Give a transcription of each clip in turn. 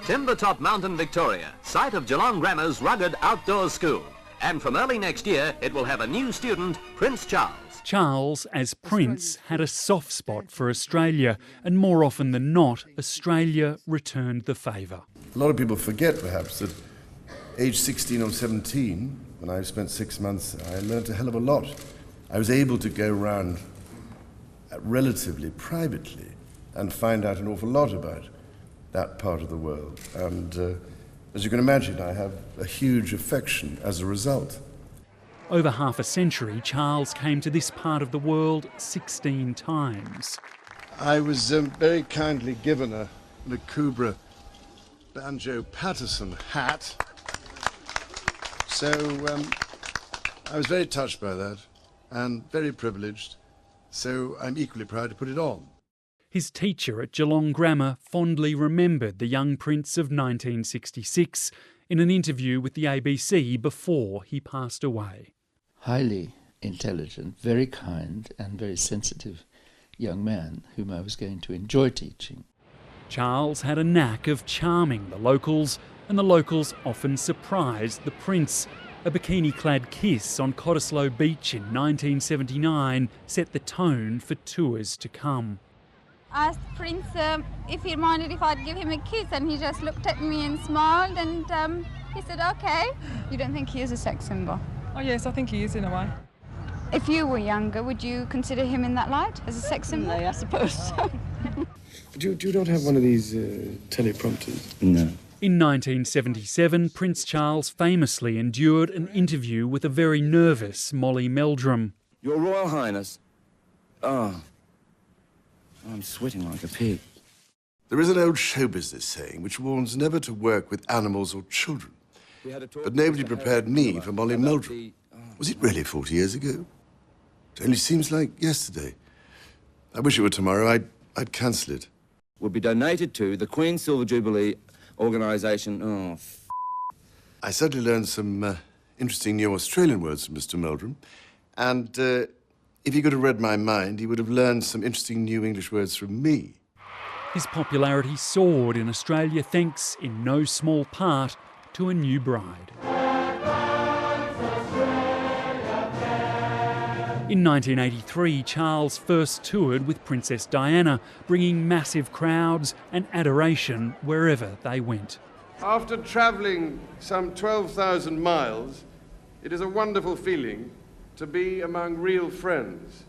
Timbertop Mountain, Victoria, site of Geelong Grammar's rugged outdoor school. And from early next year, it will have a new student, Prince Charles. Charles, as Prince, had a soft spot for Australia, and more often than not, Australia returned the favour. A lot of people forget, perhaps, that age 16 or 17, when I spent 6 months, I learnt a hell of a lot. I was able to go around relatively privately and find out an awful lot about that part of the world. And as you can imagine, I have a huge affection as a result. Over half a century, Charles came to this part of the world 16 times. I was very kindly given a Kubra Banjo Patterson hat. So I was very touched by that and very privileged. So I'm equally proud to put it on. His teacher at Geelong Grammar fondly remembered the young Prince of 1966 in an interview with the ABC before he passed away. Highly intelligent, very kind and very sensitive young man whom I was going to enjoy teaching. Charles had a knack of charming the locals, and the locals often surprised the Prince. A bikini-clad kiss on Cottesloe Beach in 1979 set the tone for tours to come. I asked Prince if he minded if I'd give him a kiss, and he just looked at me and smiled, and he said, OK. You don't think he is a sex symbol? Oh yes, I think he is in a way. If you were younger, would you consider him in that light, as a sex symbol? I suppose so. Do you not have one of these teleprompters? No. In 1977, Prince Charles famously endured an interview with a very nervous Molly Meldrum. Your Royal Highness. Oh, I'm sweating like a pig. There is an old show business saying which warns never to work with animals or children. But nobody prepared me for Molly Meldrum. Was it really 40 years ago? It only seems like yesterday. I wish it were tomorrow. I'd cancel it. Will be donated to the Queen's Silver Jubilee organisation. I certainly learned some interesting new Australian words from Mr. Meldrum. And if he could have read my mind, he would have learned some interesting new English words from me. His popularity soared in Australia thanks, in no small part, to a new bride. In 1983, Charles first toured with Princess Diana, bringing massive crowds and adoration wherever they went. After travelling some 12,000 miles, it is a wonderful feeling to be among real friends.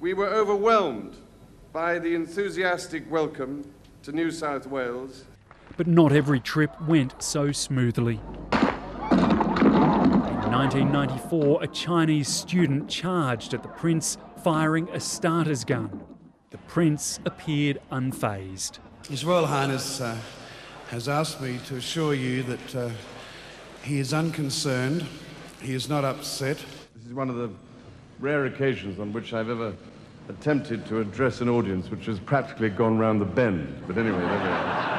We were overwhelmed by the enthusiastic welcome to New South Wales. But not every trip went so smoothly. In 1994, a Chinese student charged at the Prince, firing a starter's gun. The Prince appeared unfazed. His Royal Highness has asked me to assure you that he is unconcerned, he is not upset. This is one of the rare occasions on which I've ever attempted to address an audience which has practically gone round the bend. But anyway, there we are.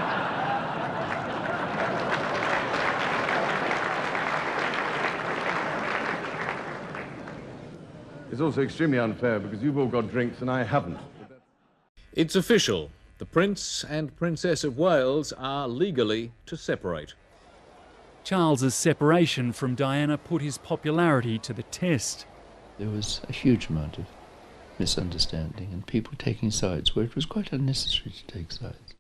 It's also extremely unfair because you've all got drinks and I haven't. It's official. The Prince and Princess of Wales are legally to separate. Charles's separation from Diana put his popularity to the test. There was a huge amount of misunderstanding and people taking sides where it was quite unnecessary to take sides.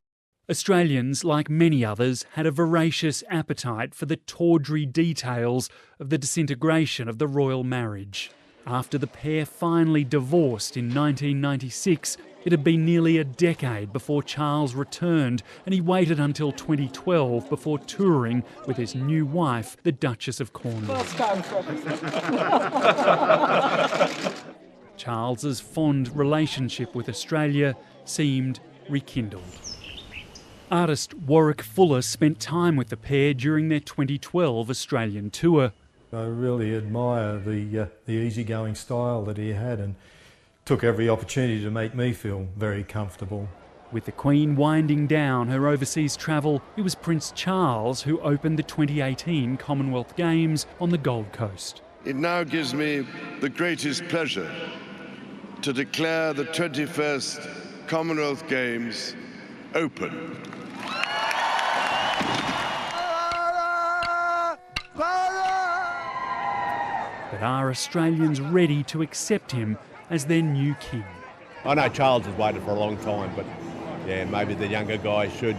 Australians, like many others, had a voracious appetite for the tawdry details of the disintegration of the royal marriage. After the pair finally divorced in 1996, it had been nearly a decade before Charles returned, and he waited until 2012 before touring with his new wife, the Duchess of Cornwall. Charles's fond relationship with Australia seemed rekindled. Artist Warwick Fuller spent time with the pair during their 2012 Australian tour. I really admire the easygoing style that he had and took every opportunity to make me feel very comfortable. With the Queen winding down her overseas travel, it was Prince Charles who opened the 2018 Commonwealth Games on the Gold Coast. It now gives me the greatest pleasure to declare the 21st Commonwealth Games open. But are Australians ready to accept him as their new king? I know Charles has waited for a long time, but yeah, maybe the younger guy should,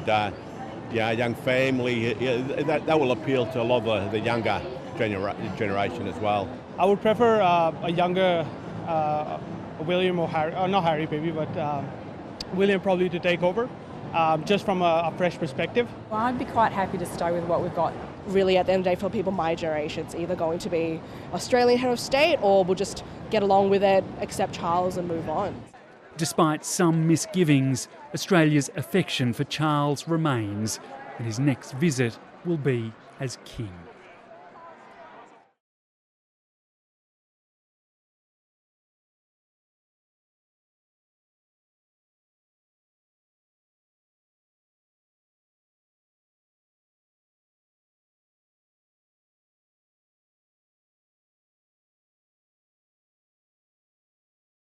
young family, that will appeal to a lot of the younger generation as well. I would prefer a younger William or Harry, not Harry maybe, but William probably to take over, just from a fresh perspective. Well, I'd be quite happy to stay with what we've got. Really, at the end of the day, for people my generation, it's either going to be Australian head of state or we'll just get along with it, accept Charles and move on. Despite some misgivings, Australia's affection for Charles remains, and his next visit will be as king.